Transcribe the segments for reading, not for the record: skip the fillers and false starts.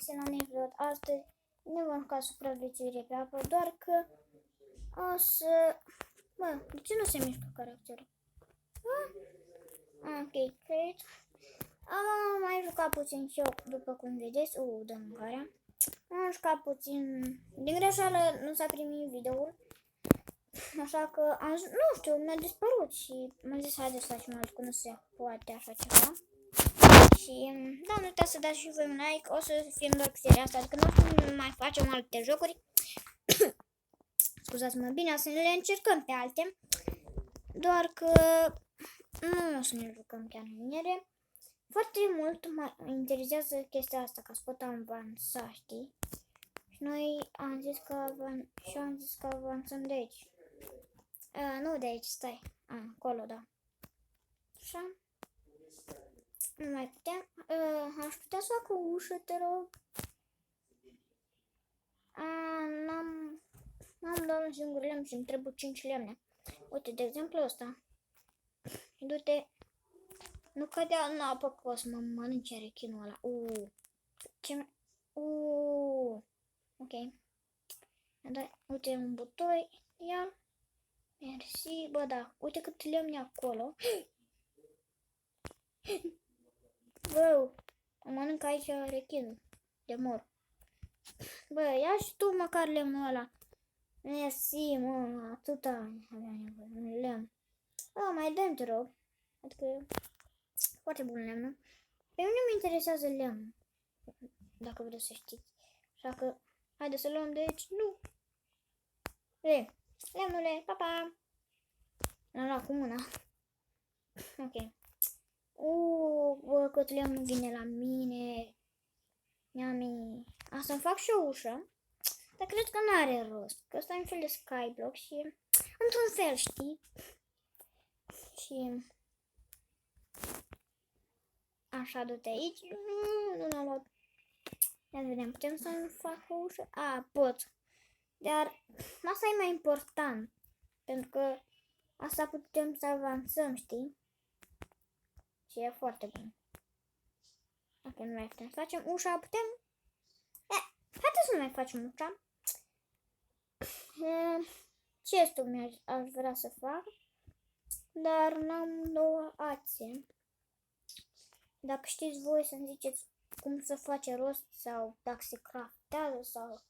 găsit la episod. Astăzi ne vom juca supraviețuire pe apă, doar că o să... Bă, de ce nu se mișcă caracterul? Ok, great. Am mai jucat puțin și eu, după cum vedeți. Dă mâncarea. Am jucat puțin. Din greșeală nu s-a primit videoul. Așa că am zis, nu știu, mi-a dispărut și m-am zis, haide să facem alt, că nu se poate așa ceva. Și da, nu uitați să dați și voi un like, o să fim doar cu seria asta, adică nu o să mai facem alte jocuri. Scuzați-mă, bine, o să le încercăm pe alte, doar că nu o să ne jucăm chiar în ele. Foarte mult mă interesează chestia asta, ca să pot avansa, știi? Și noi am zis că avansăm de aici. Nu de aici, stai. Acolo, da. Așa. Nu mai putem. Aș putea să fac o ușă, te rog. N-am doar un singur lemn și îmi trebuie 5 lemne. Uite, de exemplu ăsta. Du-te. Nu cădea în apă că o să mă mănânce rechinul ăla. Ce... Ok. Uite un butoi. Ia. Mersi. Bă, da. Uite cât lemne acolo. Bă, mă mănânc aici rechinul. De mor. Bă, ia și tu măcar lemnul ăla. Mersi, mă, atâta avea nevoie. Un lemn. Mai dăm, te rog. Adică foarte bun lemnul. Pe mine mă interesează lemnul. Dacă vreți să știți. Așa că, haide să luăm de aici. Nu. Lemnule, pa, pa. L-am luat cu mâna. Ok. Bă, cât lemnul vine la mine. Yummy. Să-mi fac și o ușă. Dar cred că n-are rost. Că ăsta e un fel de skyblock și... într-un fel, știi? Și... așa, du-te aici. Nu l-am luat. Ia vedem, putem să-mi fac o ușă? Pot. Dar asta e mai important. Pentru că asta putem să avansăm, știi? Și e foarte bun. Ok, nu mai putem să facem ușa, putem? Haideți să nu mai facem ușa. Chestul aș vrea să fac. Dar n-am două ațe. Dacă știți voi să-mi ziceți cum să face rost sau dacă se craftează sau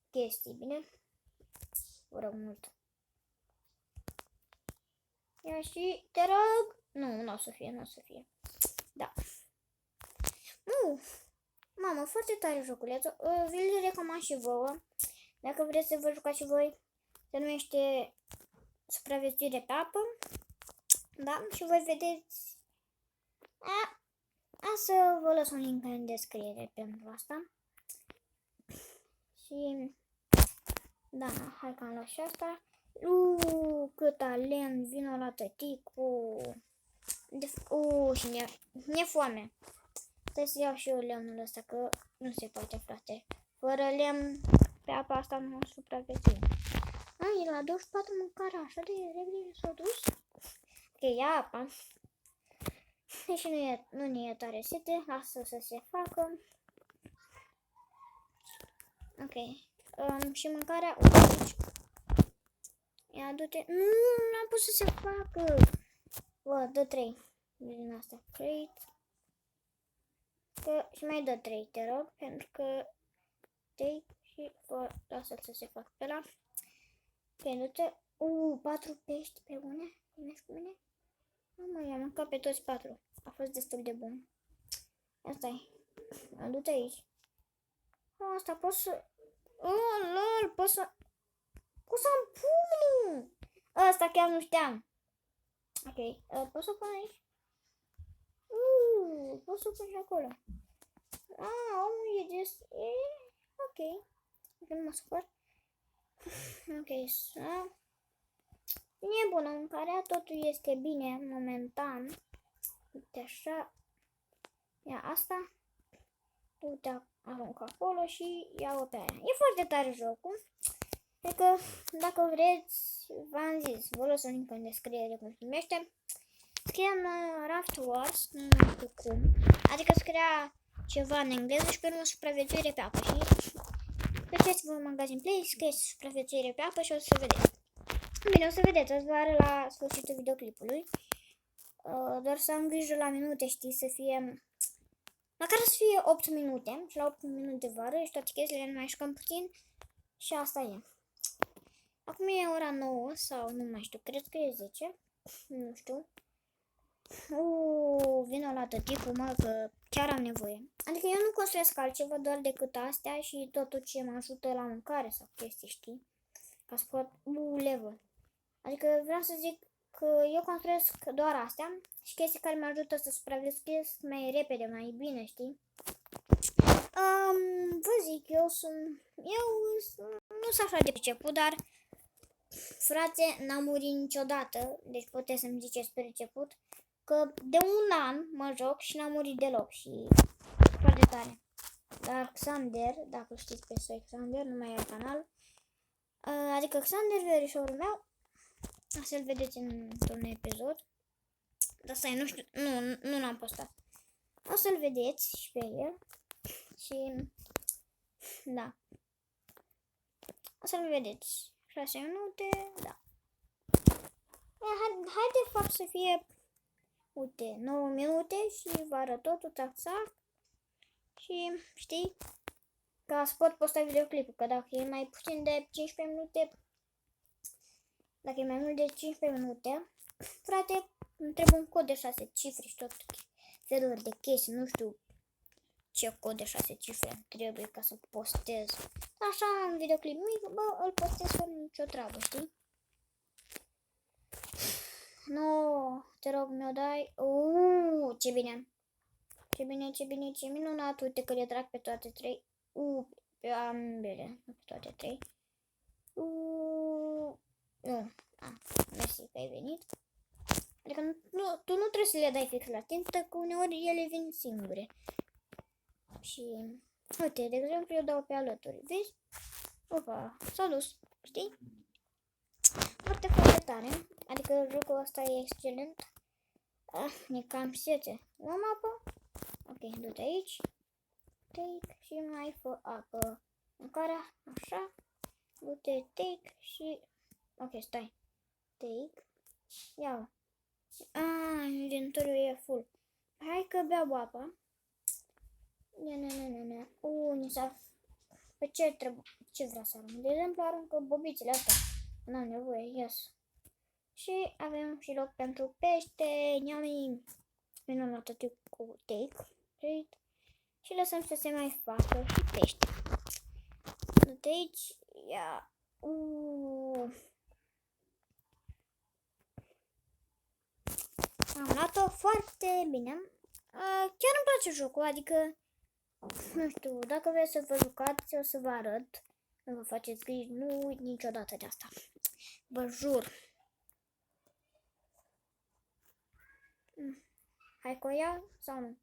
chestii, bine? Vă rog mult. Ia și te rog. Nu o să fie, nu o să fie. Da. Mamă, foarte tare joculețul. Vi-l recomand și vouă. Dacă vreți să vă jucați și voi, se numește supraviețuire pe apă. Da, și voi vedeți. Să vă las un link în descriere pentru asta. Și da, hai că am luat și asta. Cât talent, vino la tăticu. Și mi-e foame. Trebuie să iau și eu lemnul ăsta, că nu se poate, frate. Fără lemn pe apa asta nu supraviețuim. E la 24 mâncarea, așa de repede s-a dus. Ok, ia apa. Și nu ne e tare sete, lasă să se facă. Ok. Și mâncarea, aici. Ia, du-te. N-am pus să se facă. Bă, dă 3 din asta. Great. Și mai dă 3, te rog, pentru că 3 și lasă să se facă pe ăla. Ok, du-te. 4 pești pe bune. Primești cu mine? I-am mâncat pe toți 4. A fost destul de bun. Asta-i. Du-te aici. Asta pot să... lol, pot să... Pot să-mi pun! Asta chiar nu știam. Ok, pot să pun aici? Pot să pun și acolo. E just... ok. Nu mă supăr. Ok, e bună mâncarea, totul este bine momentan. Uite așa. Ia asta. Uite, arunc acolo și iau pe aia. E foarte tare jocul. Adică, dacă vreți, v-am zis, vă las un link în descriere cum se numește. Scriem Raft Wars, nu știu cum. Adică scria ceva în engleză și pe urmă supraviețuire pe apă. Și duceți-vă în magazin Play, scrieți supraviețuire pe apă și o să vedeți. Bine, o să vedeți, o să vă arăt la sfârșitul videoclipului. Doar să am grijă la minute, știi, să fie... Măcar să fie 8 minute și la 8 minute vă arăt și toate chestiile, ne mai jucăm puțin și asta e. Acum e ora 9 sau nu mai știu, cred că e 10, nu știu. Vino la tăticul, mă, că chiar am nevoie. Adică eu nu construiesc altceva doar decât astea și tot ce mă ajută la mâncare sau chestii, știi? Ca să pot level. Adică vreau să zic că eu construiesc doar astea și chestii care mă ajută să supraviețuiesc mai repede, mai bine, știi? Vă zic, eu nu sunt așa de priceput, dar frate, n-am murit niciodată, deci puteți să-mi ziceți priceput, că de un an mă joc și n-am murit deloc și foarte tare. Dar Xander, dacă știți pe Xander, nu mai e canal, adică Xander, verișorul meu, o să-l vedeți într-un episod, dar stai, nu știu, nu l-am postat. O să-l vedeți și pe el și da, o să-l vedeți 6 minute, da. Hai de fapt să fie, uite, 9 minute și vă arăt totul, tac-tac. Și știi, ca să pot posta videoclipul, că dacă e mai puțin de 15 minute, dacă e mai mult de 15 minute, frate, îmi trebuie un cod de 6 cifre și tot felul de chestii, nu știu ce cod de 6 cifre trebuie ca să postez. Așa, un videoclip mic, bă, îl postez fără nicio treabă, știi? No, te rog, mi-o dai. Ce bine. Ce minunat. Uite că le trag pe toate 3. Pe ambele, pe toate 3. Nu. Mersi că ai venit. Adică tu nu trebuie să le dai fix la tintă, că uneori ele vin singure. Și, uite, de exemplu, eu dau pe alături. Vezi? Opa, s-a dus. Știi? Foarte, foarte tare. Adică jocul ăsta e excelent. E cam sete. Luăm apă? Ok, du-te aici. Take și mai fă apă. Mâncarea, așa. Du-te, take și... Ok, stai. Take. Ia-o. Inventoriul e full. Hai că beau apă. Ne. Ni s-a... Pe ce trebuie? Ce vrea să arunc? De exemplu, aruncă bobițele astea. N-am nevoie, yes. Și avem și loc pentru pește. Yummy. Vino la toate cu take. Și lăsăm să se mai facă și pește. Du-te aici. Ia. Am luat-o foarte bine. Chiar îmi place jocul, adică nu știu, dacă vreți să vă jucați, o să vă arăt. Nu vă faceți griji, nu uit niciodată de asta. Vă jur. Hai că o iau sau nu?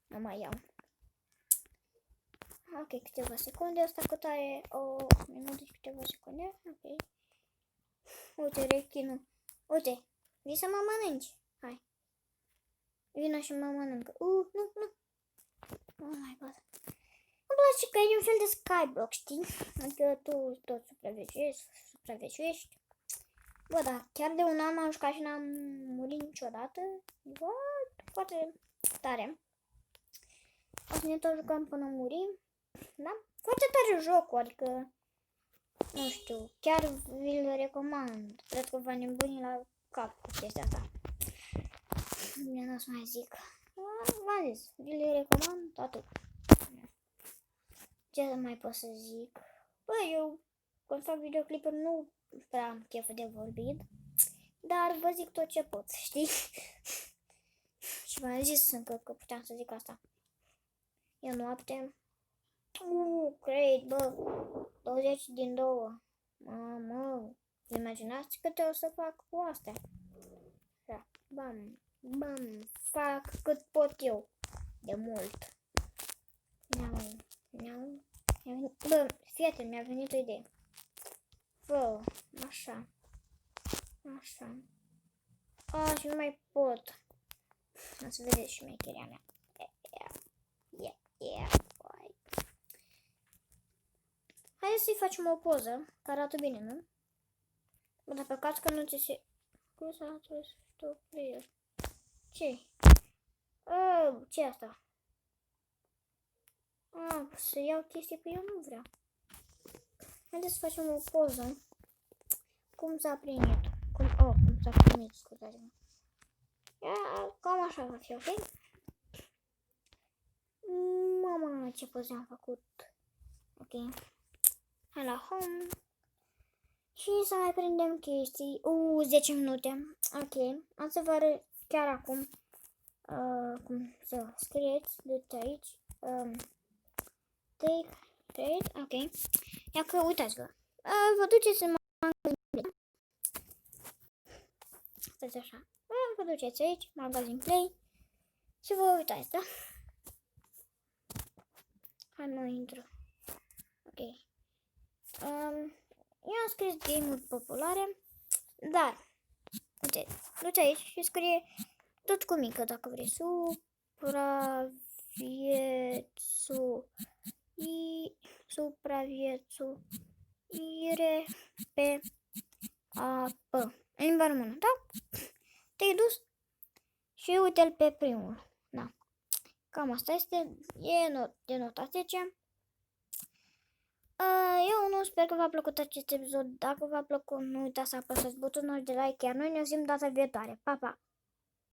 Nu mai iau. Ok, câteva secunde. Asta cât are? O minut și câteva secunde. Ok. Uite, rechinul. Uite, vii să mă mănânci. Hai. Vino și mă mănâncă. Nu. Oh my god. Îmi place că e un fel de skyblock, știi? Adică tu tot supraviețuiești. Bă, da, chiar de un an m-am jucat și n-am murit niciodată. Foarte tare. O să ne tot jucăm până murim. Da? Foarte tare jocul, adică nu știu, chiar vi-l recomand. Cred că vă nebuni la cap cu chestia asta. Bine, nu o să mai zic. V-am zis, vi-l recomand atât. Ce mai pot să zic? Bă, eu când fac videoclipuri nu prea am chef de vorbit, dar vă zic tot ce pot, știi? Și v-am zis încă că puteam să zic asta. E noapte. Great, bă, 20 din 2. Mamă, imaginați câte o să fac cu astea. Da, bam, fac cât pot eu. De mult. Bă, fii atent, mi-a venit o idee. Bă, așa. Și nu mai pot. O să vedeți și mecheria mea. Yeah. să-i facem o poză, care arată bine, nu? Bă, dar pe caz că nu ți se... Cum să arată stop player? Ce? Ce e asta? Să iau chestii pe eu nu vreau. Haideți să facem o poză. Cum s-a primit? Cum s-a primit, scuzați-mă. Cam așa va fi, ok? Mama, ce poze am făcut. Ok. Hai la home. Și să mai prindem chestii. 10 minute. Ok. Am să vă arăt chiar acum cum să scrieți de aici. Take trade. Ok. Ia că uitați-vă. Vă duceți în magazin. Stați așa. Vă duceți aici, magazin Play. Și vă uitați, da? Hai mă intru. Ok. Eu am scris game-uri populare, dar uite, duci aici și scrie tot cu mică dacă vrei. Supraviețuire pe apă. În limba română, da? Te-ai dus și uite-l pe primul. Da. Cam asta este. E de notație ce. Eu nu sper că v-a plăcut acest episod. Dacă v-a plăcut, nu uitați să apăsați butonul de like. Iar noi ne auzim data viitoare. Pa, pa!